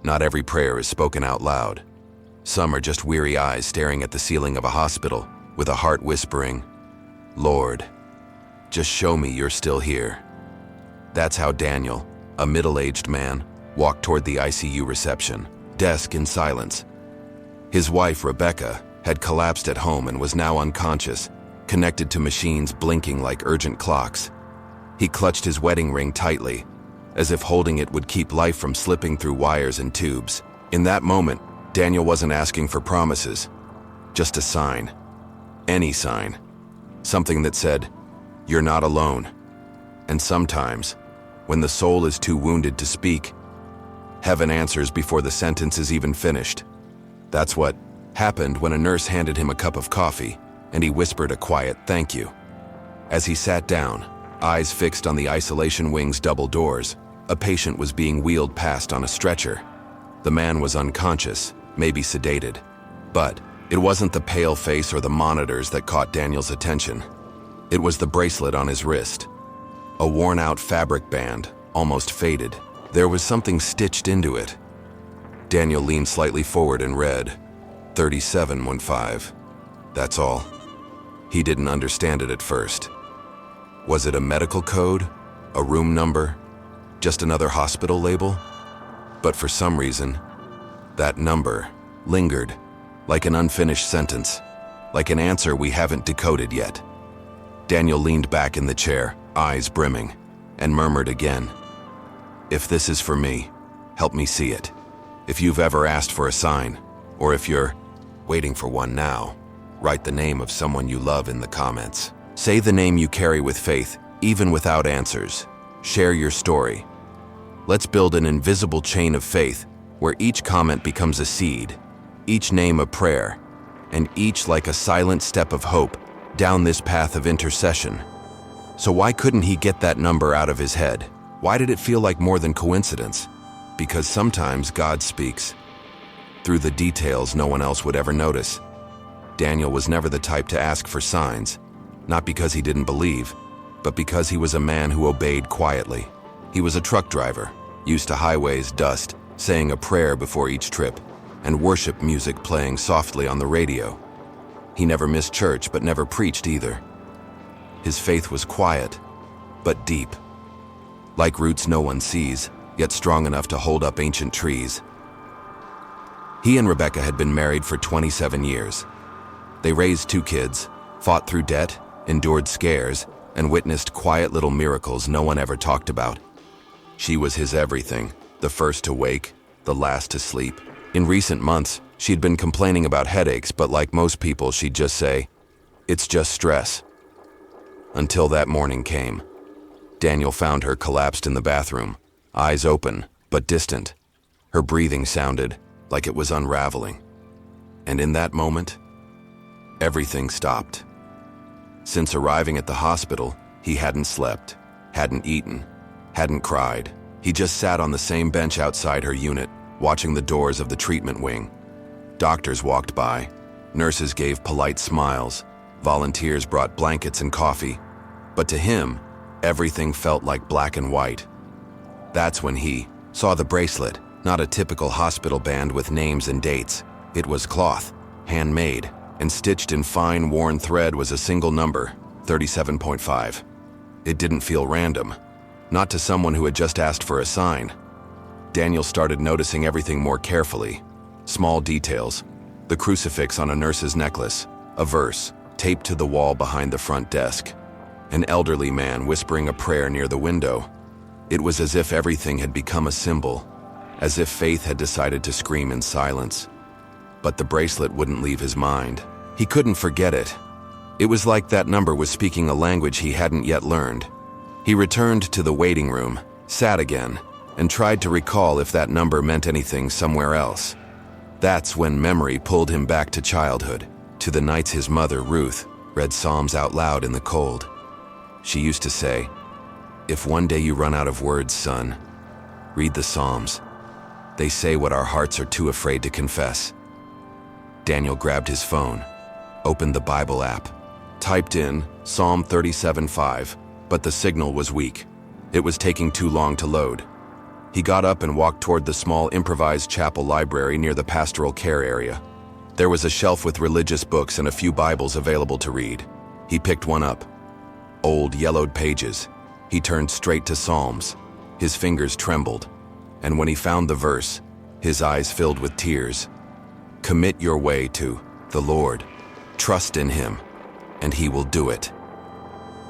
Not every prayer is spoken out loud. Some are just weary eyes staring at the ceiling of a hospital, with a heart whispering, "Lord, just show me you're still here." That's how Daniel, a middle-aged man, walked toward the ICU reception desk in silence. His wife, Rebecca, had collapsed at home and was now unconscious, connected to machines blinking like urgent clocks. He clutched his wedding ring tightly, as if holding it would keep life from slipping through wires and tubes. In that moment, Daniel wasn't asking for promises, just a sign. Any sign. Something that said, "You're not alone." And sometimes, when the soul is too wounded to speak, heaven answers before the sentence is even finished. That's what happened when a nurse handed him a cup of coffee, and he whispered a quiet "thank you." As he sat down, eyes fixed on the isolation wing's double doors, a patient was being wheeled past on a stretcher. The man was unconscious, maybe sedated. But it wasn't the pale face or the monitors that caught Daniel's attention. It was the bracelet on his wrist. A worn-out fabric band, almost faded. There was something stitched into it. Daniel leaned slightly forward and read, 3715. That's all. He didn't understand it at first. Was it a medical code? A room number? Just another hospital label? But for some reason, that number lingered, like an unfinished sentence, like an answer we haven't decoded yet. Daniel leaned back in the chair, eyes brimming, and murmured again, "If this is for me, help me see it. If you've ever asked for a sign, or if you're waiting for one now, write the name of someone you love in the comments. Say the name you carry with faith, even without answers. Share your story. Let's build an invisible chain of faith where each comment becomes a seed, each name a prayer, and each like a silent step of hope down this path of intercession." So why couldn't he get that number out of his head? Why did it feel like more than coincidence? Because sometimes God speaks through the details no one else would ever notice. Daniel was never the type to ask for signs, not because he didn't believe, but because he was a man who obeyed quietly. He was a truck driver, used to highways, dust, saying a prayer before each trip, and worship music playing softly on the radio. He never missed church, but never preached either. His faith was quiet, but deep. Like roots no one sees, yet strong enough to hold up ancient trees. He and Rebecca had been married for 27 years. They raised 2 kids, fought through debt, endured scares, and witnessed quiet little miracles no one ever talked about. She was his everything, the first to wake, the last to sleep. In recent months, she'd been complaining about headaches, but like most people, she'd just say, "It's just stress." Until that morning came. Daniel found her collapsed in the bathroom, eyes open, but distant. Her breathing sounded like it was unraveling. And in that moment, everything stopped. Since arriving at the hospital, he hadn't slept, hadn't eaten, hadn't cried. He just sat on the same bench outside her unit, watching the doors of the treatment wing. Doctors walked by, nurses gave polite smiles, volunteers brought blankets and coffee. But to him, everything felt like black and white. That's when he saw the bracelet, not a typical hospital band with names and dates. It was cloth, handmade, and stitched in fine, worn thread was a single number, 37.5. It didn't feel random, not to someone who had just asked for a sign. Daniel started noticing everything more carefully. Small details, the crucifix on a nurse's necklace, a verse taped to the wall behind the front desk, an elderly man whispering a prayer near the window. It was as if everything had become a symbol, as if faith had decided to scream in silence. But the bracelet wouldn't leave his mind. He couldn't forget it. It was like that number was speaking a language he hadn't yet learned. He returned to the waiting room, sat again, and tried to recall if that number meant anything somewhere else. That's when memory pulled him back to childhood, to the nights his mother, Ruth, read Psalms out loud in the cold. She used to say, "If one day you run out of words, son, read the Psalms. They say what our hearts are too afraid to confess." Daniel grabbed his phone, opened the Bible app, typed in Psalm 37:5, but the signal was weak. It was taking too long to load. He got up and walked toward the small improvised chapel library near the pastoral care area. There was a shelf with religious books and a few Bibles available to read. He picked one up. Old, yellowed pages. He turned straight to Psalms. His fingers trembled, and when he found the verse, his eyes filled with tears. Commit your way to the Lord. Trust in Him, and He will do it.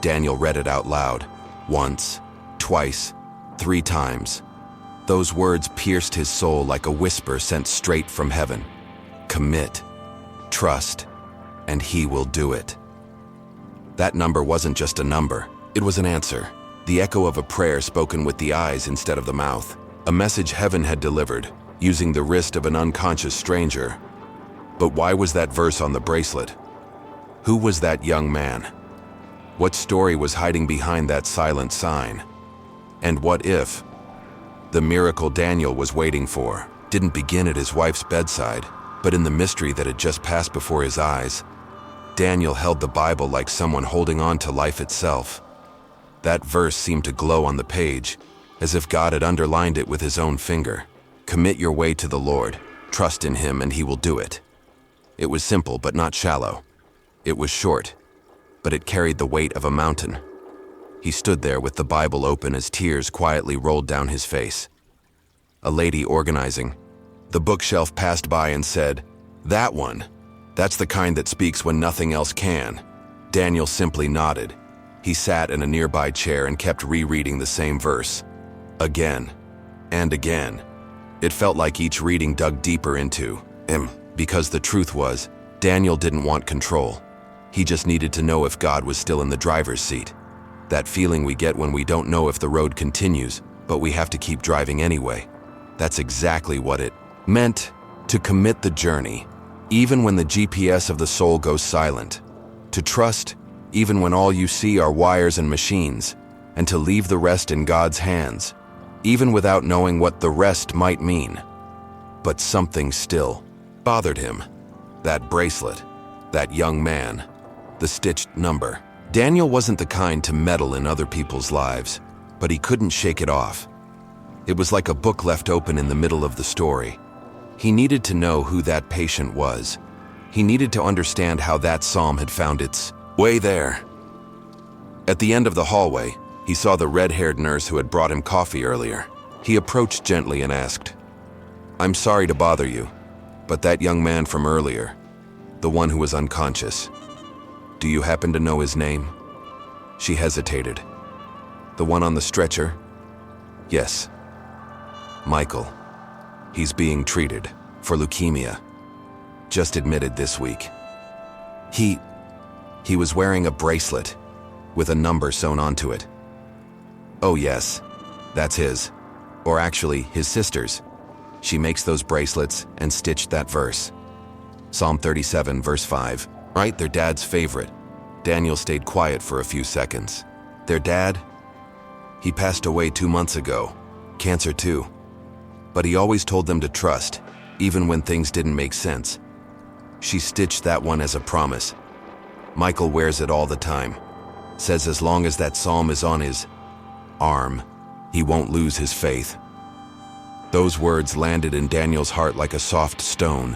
Daniel read it out loud, once, twice, 3 times. Those words pierced his soul like a whisper sent straight from heaven. Commit, trust, and He will do it. That number wasn't just a number, it was an answer. The echo of a prayer spoken with the eyes instead of the mouth. A message heaven had delivered, using the wrist of an unconscious stranger. But why was that verse on the bracelet? Who was that young man? What story was hiding behind that silent sign? And what if the miracle Daniel was waiting for didn't begin at his wife's bedside, but in the mystery that had just passed before his eyes? Daniel held the Bible like someone holding on to life itself. That verse seemed to glow on the page, as if God had underlined it with His own finger. Commit your way to the Lord, trust in Him, and He will do it. It was simple but not shallow. It was short, but it carried the weight of a mountain. He stood there with the Bible open as tears quietly rolled down his face. A lady organizing the bookshelf passed by and said, "That one. That's the kind that speaks when nothing else can." Daniel simply nodded. He sat in a nearby chair and kept rereading the same verse. Again and again. It felt like each reading dug deeper into him, because the truth was, Daniel didn't want control. He just needed to know if God was still in the driver's seat. That feeling we get when we don't know if the road continues, but we have to keep driving anyway. That's exactly what it meant to commit the journey, even when the GPS of the soul goes silent. To trust, even when all you see are wires and machines, and to leave the rest in God's hands, even without knowing what the rest might mean. But something still bothered him. That bracelet, that young man, the stitched number. Daniel wasn't the kind to meddle in other people's lives, but he couldn't shake it off. It was like a book left open in the middle of the story. He needed to know who that patient was. He needed to understand how that psalm had found its way there. At the end of the hallway, he saw the red-haired nurse who had brought him coffee earlier. He approached gently and asked, "I'm sorry to bother you, but that young man from earlier, the one who was unconscious, do you happen to know his name?" She hesitated. "The one on the stretcher?" "Yes. Michael. He's being treated for leukemia. Just admitted this week. He was wearing a bracelet with a number sewn onto it." "Oh yes, that's his. Or actually, his sister's. She makes those bracelets and stitched that verse. Psalm 37, verse 5. Right, their dad's favorite." Daniel stayed quiet for a few seconds. "Their dad? He passed away 2 months ago. Cancer too. But he always told them to trust, even when things didn't make sense. She stitched that one as a promise. Michael wears it all the time. Says as long as that psalm is on his arm, he won't lose his faith." Those words landed in Daniel's heart like a soft stone.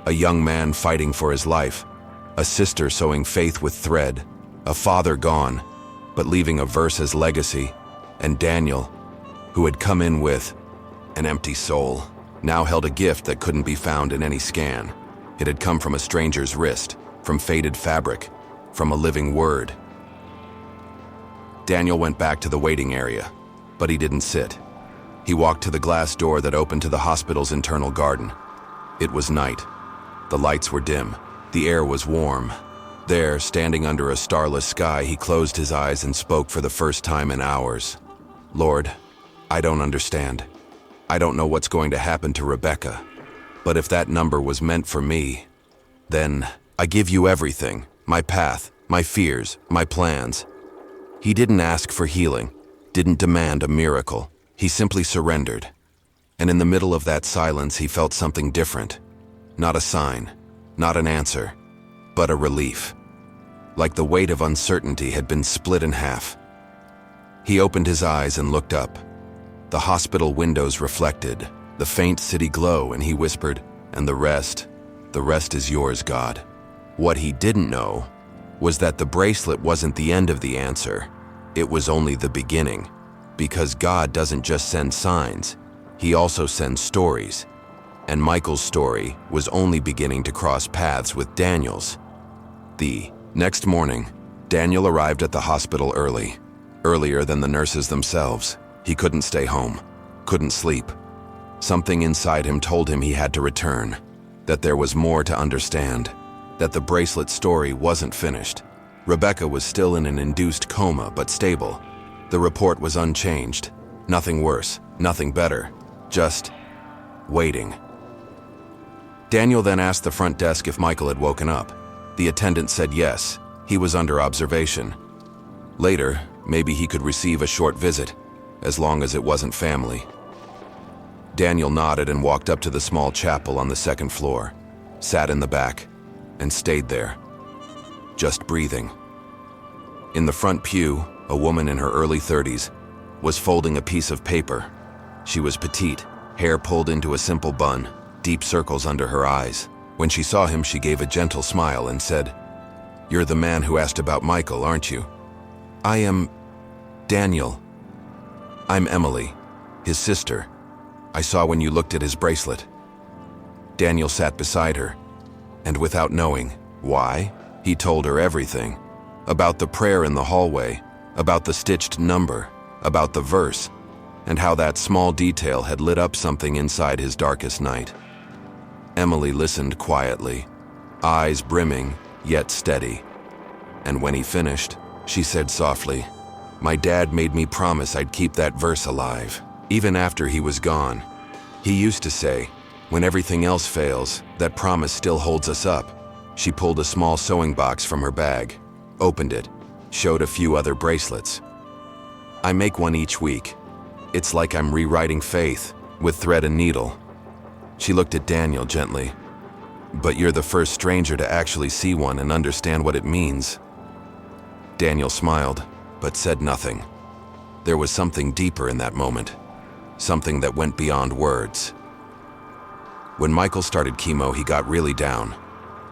A young man fighting for his life, a sister sewing faith with thread, a father gone, but leaving a verse as legacy, and Daniel, who had come in with an empty soul, now held a gift that couldn't be found in any scan. It had come from a stranger's wrist, from faded fabric, from a living word. Daniel went back to the waiting area, but he didn't sit. He walked to the glass door that opened to the hospital's internal garden. It was night. The lights were dim. The air was warm. There, standing under a starless sky, he closed his eyes and spoke for the first time in hours. "Lord, I don't understand. I don't know what's going to happen to Rebecca. But if that number was meant for me, then I give you everything, my path, my fears, my plans." He didn't ask for healing, didn't demand a miracle. He simply surrendered. And in the middle of that silence, he felt something different. Not a sign, not an answer, but a relief. Like the weight of uncertainty had been split in half. He opened his eyes and looked up. The hospital windows reflected, the faint city glow, and he whispered, "And the rest is yours, God." What he didn't know was that the bracelet wasn't the end of the answer. It was only the beginning, because God doesn't just send signs, he also sends stories. And Michael's story was only beginning to cross paths with Daniel's. The next morning, Daniel arrived at the hospital early, earlier than the nurses themselves. He couldn't stay home, couldn't sleep. Something inside him told him he had to return, that there was more to understand, that the bracelet story wasn't finished. Rebecca was still in an induced coma, but stable. The report was unchanged. Nothing worse, nothing better, just waiting. Daniel then asked the front desk if Michael had woken up. The attendant said yes, he was under observation. Later, maybe he could receive a short visit, as long as it wasn't family. Daniel nodded and walked up to the small chapel on the second floor, sat in the back, and stayed there, just breathing. In the front pew, a woman in her early 30s was folding a piece of paper. She was petite, hair pulled into a simple bun, deep circles under her eyes. When she saw him, she gave a gentle smile and said, "You're the man who asked about Michael, aren't you?" "I am Daniel. I'm Emily, his sister. I saw when you looked at his bracelet." Daniel sat beside her, and without knowing why, he told her everything. About the prayer in the hallway, about the stitched number, about the verse, and how that small detail had lit up something inside his darkest night. Emily listened quietly, eyes brimming, yet steady. And when he finished, she said softly, "My dad made me promise I'd keep that verse alive, even after he was gone. He used to say, when everything else fails, that promise still holds us up." She pulled a small sewing box from her bag, opened it, showed a few other bracelets. "I make one each week. It's like I'm rewriting faith, with thread and needle." She looked at Daniel gently. "But you're the first stranger to actually see one and understand what it means." Daniel smiled, but said nothing. There was something deeper in that moment, something that went beyond words. When Michael started chemo, he got really down,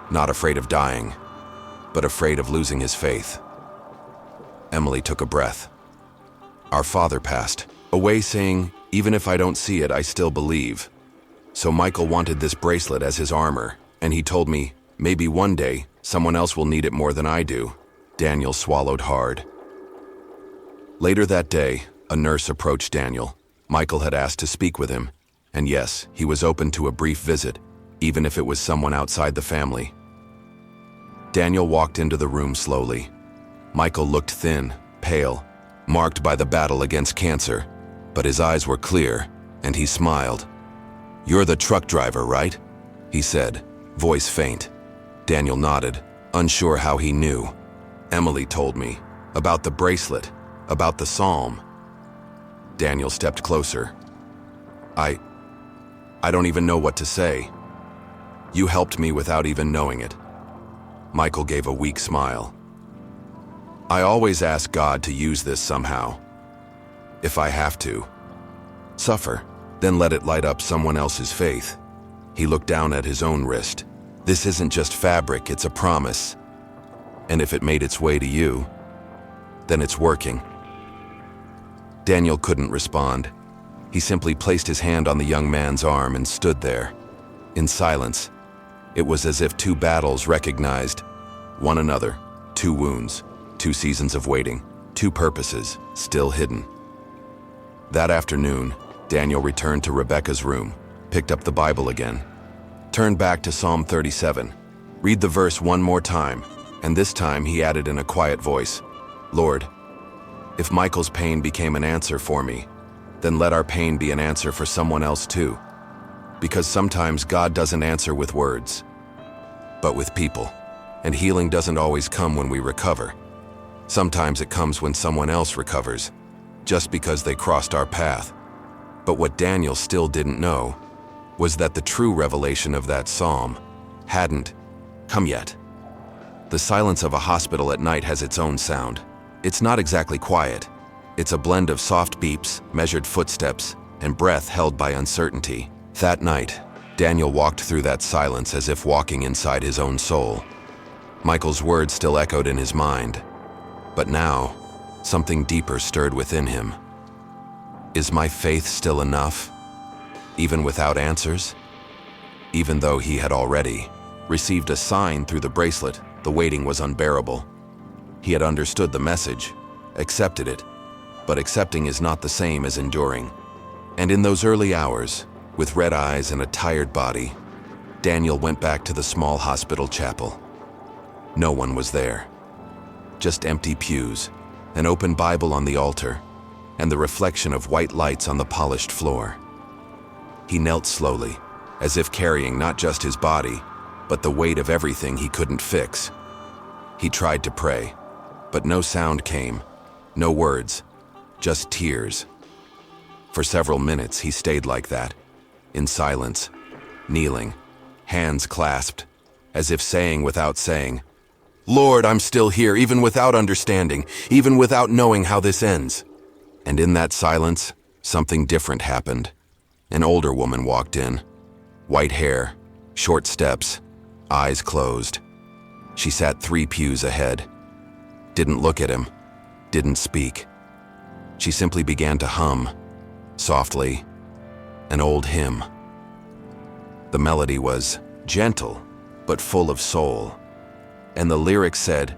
not afraid of dying, but afraid of losing his faith. Emily took a breath. "Our father passed away saying, 'Even if I don't see it, I still believe.' So Michael wanted this bracelet as his armor, and he told me, maybe one day, someone else will need it more than I do." Daniel swallowed hard. Later that day, a nurse approached Daniel. Michael had asked to speak with him, and yes, he was open to a brief visit, even if it was someone outside the family. Daniel walked into the room slowly. Michael looked thin, pale, marked by the battle against cancer, but his eyes were clear, and he smiled. "You're the truck driver, right?" he said, voice faint. Daniel nodded, unsure how he knew. "Emily told me about the bracelet, about the psalm." Daniel stepped closer. I don't even know what to say. You helped me without even knowing it." Michael gave a weak smile. "I always ask God to use this somehow. If I have to suffer, then let it light up someone else's faith." He looked down at his own wrist. "This isn't just fabric, it's a promise. And if it made its way to you, then it's working." Daniel couldn't respond. He simply placed his hand on the young man's arm and stood there, in silence. It was as if two battles recognized one another, two wounds, two seasons of waiting, two purposes still hidden. That afternoon, Daniel returned to Rebecca's room, picked up the Bible again, turned back to Psalm 37, read the verse one more time, and this time he added in a quiet voice, "Lord, if Michael's pain became an answer for me, then let our pain be an answer for someone else too. Because sometimes God doesn't answer with words, but with people. And healing doesn't always come when we recover. Sometimes it comes when someone else recovers, just because they crossed our path." But what Daniel still didn't know was that the true revelation of that psalm hadn't come yet. The silence of a hospital at night has its own sound. It's not exactly quiet. It's a blend of soft beeps, measured footsteps, and breath held by uncertainty. That night, Daniel walked through that silence as if walking inside his own soul. Michael's words still echoed in his mind, but now, something deeper stirred within him. Is my faith still enough, even without answers? Even though he had already received a sign through the bracelet, the waiting was unbearable. He had understood the message, accepted it, but accepting is not the same as enduring. And in those early hours, with red eyes and a tired body, Daniel went back to the small hospital chapel. No one was there. Just empty pews, an open Bible on the altar, and the reflection of white lights on the polished floor. He knelt slowly, as if carrying not just his body, but the weight of everything he couldn't fix. He tried to pray, but no sound came, no words, just tears. For several minutes he stayed like that, in silence, kneeling, hands clasped, as if saying without saying, "Lord, I'm still here, even without understanding, even without knowing how this ends." And in that silence, something different happened. An older woman walked in. White hair, short steps, eyes closed. She sat 3 pews ahead. Didn't look at him, didn't speak. She simply began to hum, softly, an old hymn. The melody was gentle, but full of soul. And the lyrics said,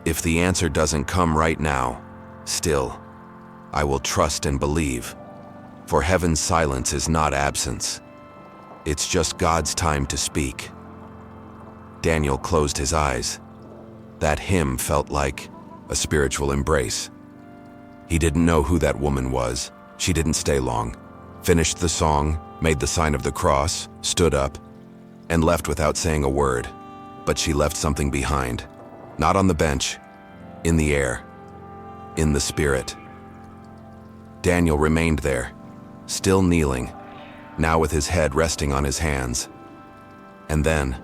"If the answer doesn't come right now, still, I will trust and believe. For heaven's silence is not absence. It's just God's time to speak." Daniel closed his eyes. That hymn felt like a spiritual embrace. He didn't know who that woman was. She didn't stay long. Finished the song, made the sign of the cross, stood up, and left without saying a word. But she left something behind. Not on the bench, in the air, in the spirit. Daniel remained there, still kneeling, now with his head resting on his hands. And then,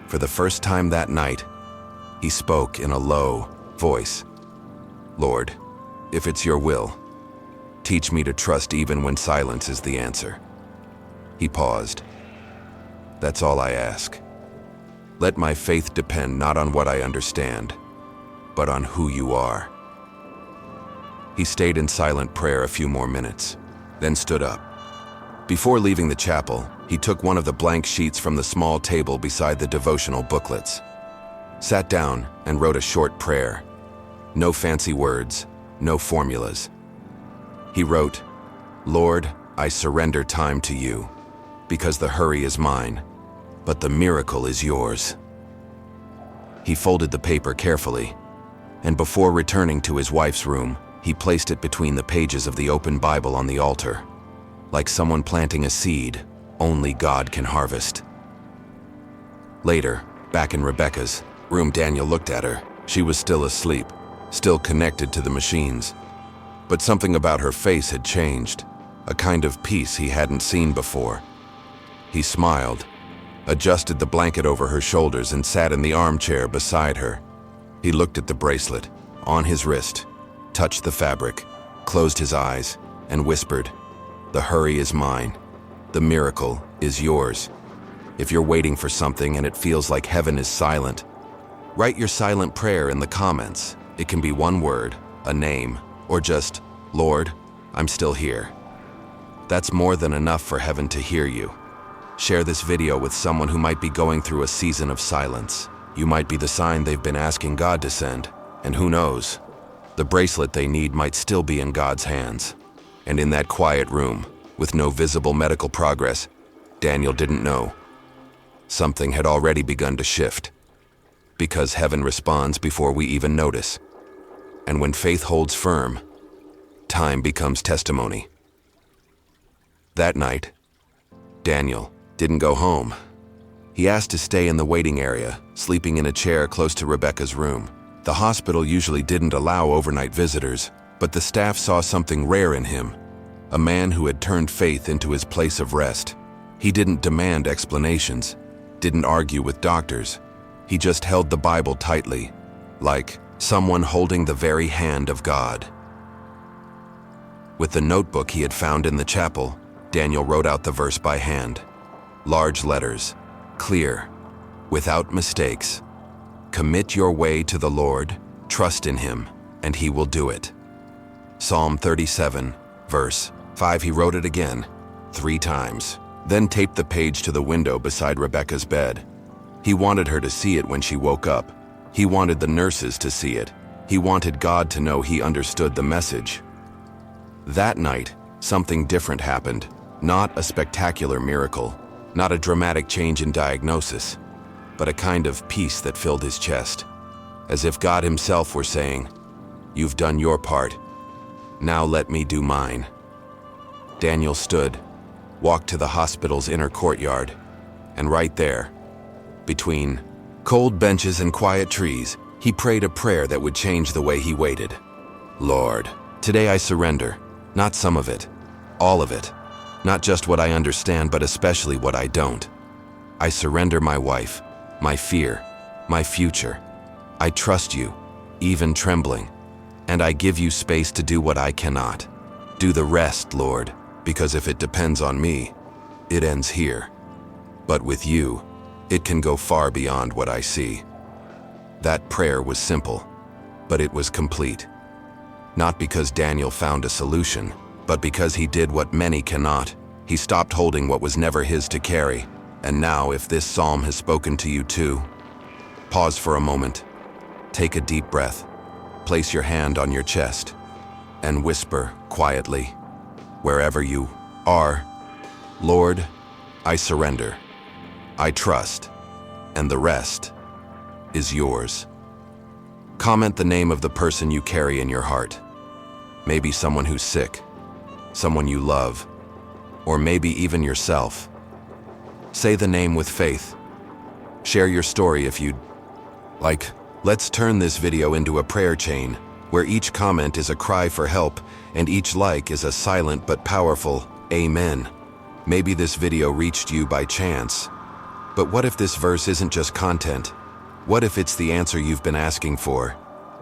for the first time that night, he spoke in a low voice. "Lord, if it's your will, teach me to trust even when silence is the answer." He paused. "That's all I ask. Let my faith depend not on what I understand, but on who you are." He stayed in silent prayer a few more minutes, then stood up. Before leaving the chapel, he took one of the blank sheets from the small table beside the devotional booklets, sat down and wrote a short prayer. No fancy words, no formulas. He wrote, "Lord, I surrender time to you, because the hurry is mine, but the miracle is yours." He folded the paper carefully, and before returning to his wife's room, he placed it between the pages of the open Bible on the altar, like someone planting a seed only God can harvest. Later, back in Rebecca's room, Daniel looked at her. She was still asleep, still connected to the machines. But something about her face had changed, a kind of peace he hadn't seen before. He smiled, adjusted the blanket over her shoulders, and sat in the armchair beside her. He looked at the bracelet on his wrist, touched the fabric, closed his eyes, and whispered, "The hurry is mine. The miracle is yours." If you're waiting for something and it feels like heaven is silent, write your silent prayer in the comments. It can be one word, a name, or just, "Lord, I'm still here." That's more than enough for heaven to hear you. Share this video with someone who might be going through a season of silence. You might be the sign they've been asking God to send, and who knows, the bracelet they need might still be in God's hands. And in that quiet room, with no visible medical progress, Daniel didn't know. Something had already begun to shift. Because heaven responds before we even notice. And when faith holds firm, time becomes testimony. That night, Daniel didn't go home. He asked to stay in the waiting area, sleeping in a chair close to Rebecca's room. The hospital usually didn't allow overnight visitors, but the staff saw something rare in him, a man who had turned faith into his place of rest. He didn't demand explanations, didn't argue with doctors. He just held the Bible tightly, like someone holding the very hand of God. With the notebook he had found in the chapel, Daniel wrote out the verse by hand. Large letters, clear, without mistakes. Commit your way to the Lord, trust in him, and he will do it. Psalm 37, verse 5. He wrote it again, 3 times, then taped the page to the window beside Rebecca's bed. He wanted her to see it when she woke up. He wanted the nurses to see it. He wanted God to know he understood the message. That night, something different happened. Not a spectacular miracle, not a dramatic change in diagnosis, but a kind of peace that filled his chest, as if God himself were saying, "You've done your part. Now let me do mine." Daniel stood, walked to the hospital's inner courtyard, and right there, between cold benches and quiet trees, he prayed a prayer that would change the way he waited. Lord, today I surrender, not some of it, all of it, not just what I understand, but especially what I don't. I surrender my wife, my fear, my future. I trust you, even trembling, and I give you space to do what I cannot. Do the rest, Lord, because if it depends on me, it ends here. But with you, it can go far beyond what I see. That prayer was simple, but it was complete. Not because Daniel found a solution, but because he did what many cannot. He stopped holding what was never his to carry. And now, if this psalm has spoken to you too, pause for a moment, take a deep breath, place your hand on your chest, and whisper quietly, wherever you are, Lord, I surrender, I trust, and the rest is yours. Comment the name of the person you carry in your heart. Maybe someone who's sick, someone you love, or maybe even yourself. Say the name with faith. Share your story if you'd like. Let's turn this video into a prayer chain, where each comment is a cry for help and each like is a silent but powerful amen. Maybe this video reached you by chance. But what if this verse isn't just content? What if it's the answer you've been asking for,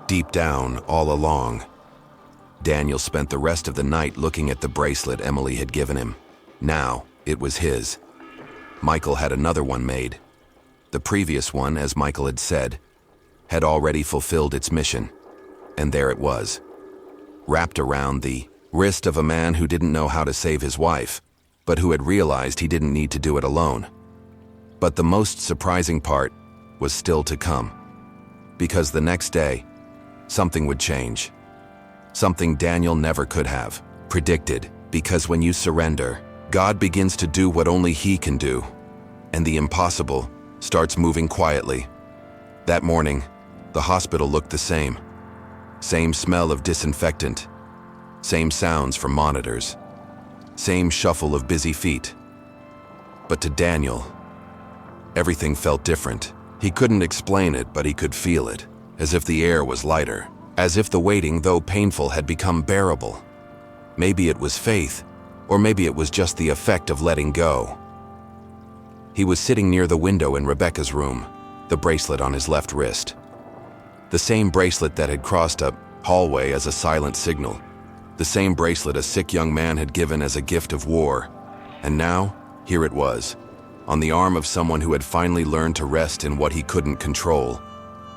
deep down, all along? Daniel spent the rest of the night looking at the bracelet Emily had given him. Now, it was his. Michael had another one made. The previous one, as Michael had said, had already fulfilled its mission. And there it was, wrapped around the wrist of a man who didn't know how to save his wife, but who had realized he didn't need to do it alone. But the most surprising part was still to come. Because the next day, something would change. Something Daniel never could have predicted. Because when you surrender, God begins to do what only he can do, and the impossible starts moving quietly. That morning, the hospital looked the same. Same smell of disinfectant, same sounds from monitors, same shuffle of busy feet. But to Daniel, everything felt different. He couldn't explain it, but he could feel it, as if the air was lighter, as if the waiting, though painful, had become bearable. Maybe it was faith, or maybe it was just the effect of letting go. He was sitting near the window in Rebecca's room, the bracelet on his left wrist. The same bracelet that had crossed a hallway as a silent signal. The same bracelet a sick young man had given as a gift of war. And now, here it was, on the arm of someone who had finally learned to rest in what he couldn't control.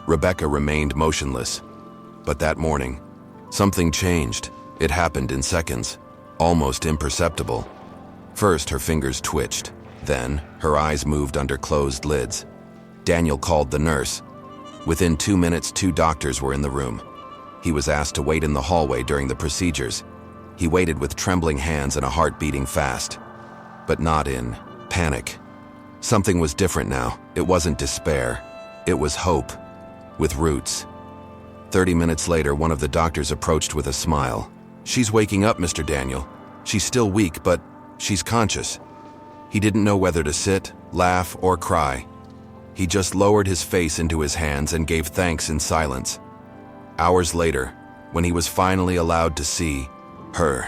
Rebecca remained motionless. But that morning, something changed. It happened in seconds, almost imperceptible. First, her fingers twitched. Then, her eyes moved under closed lids. Daniel called the nurse. Within 2 minutes, 2 doctors were in the room. He was asked to wait in the hallway during the procedures. He waited with trembling hands and a heart beating fast. But not in panic. Something was different now. It wasn't despair. It was hope, with roots. 30 minutes later, one of the doctors approached with a smile. "She's waking up, Mr. Daniel. She's still weak, but she's conscious." He didn't know whether to sit, laugh, or cry. He just lowered his face into his hands and gave thanks in silence. Hours later, when he was finally allowed to see her,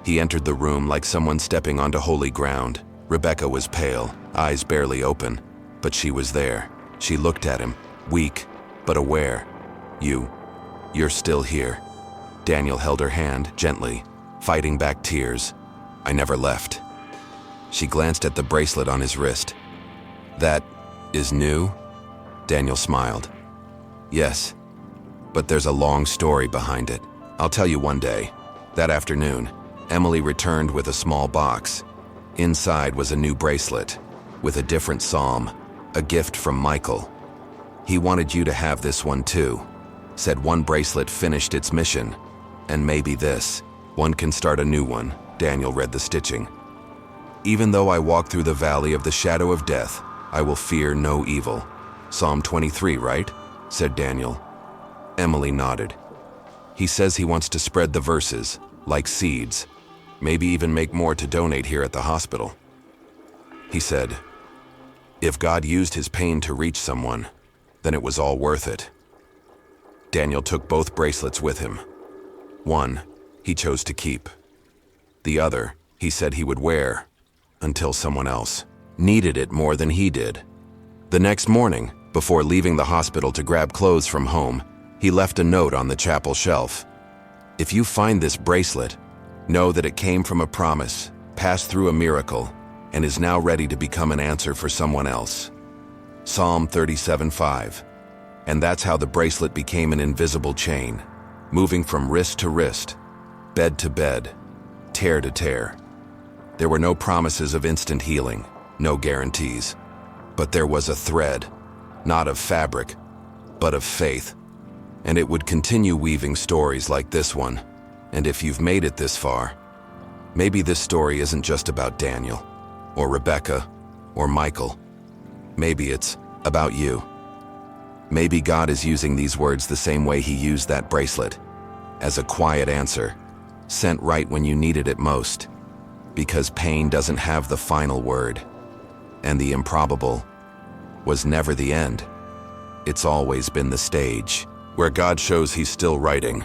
he entered the room like someone stepping onto holy ground. Rebecca was pale, eyes barely open, but she was there. She looked at him, weak, but aware. You're still here." Daniel held her hand gently. fighting back tears. I never left. She glanced at the bracelet on his wrist. That is new? Daniel smiled. Yes, but there's a long story behind it. I'll tell you one day. That afternoon, Emily returned with a small box. Inside was a new bracelet, with a different psalm, a gift from Michael. He wanted you to have this one too. Said one bracelet finished its mission, and maybe this. One can start a new one. Daniel read the stitching. Even though I walk through the valley of the shadow of death, I will fear no evil. Psalm 23, right? Said Daniel. Emily nodded. He says he wants to spread the verses, like seeds, maybe even make more to donate here at the hospital. He said, if God used his pain to reach someone, then it was all worth it. Daniel took both bracelets with him. One, he chose to keep. The other, he said he would wear until someone else needed it more than he did. The next morning, before leaving the hospital to grab clothes from home, he left a note on the chapel shelf. If you find this bracelet, know that it came from a promise, passed through a miracle, and is now ready to become an answer for someone else. Psalm 37:5. And that's how the bracelet became an invisible chain, moving from wrist to wrist, bed to bed, tear to tear. There were no promises of instant healing, no guarantees. But there was a thread, not of fabric, but of faith. And it would continue weaving stories like this one. And if you've made it this far, maybe this story isn't just about Daniel, or Rebecca, or Michael. Maybe it's about you. Maybe God is using these words the same way he used that bracelet, as a quiet answer, sent right when you needed it most. Because pain doesn't have the final word, and the improbable was never the end. It's always been the stage, where God shows he's still writing,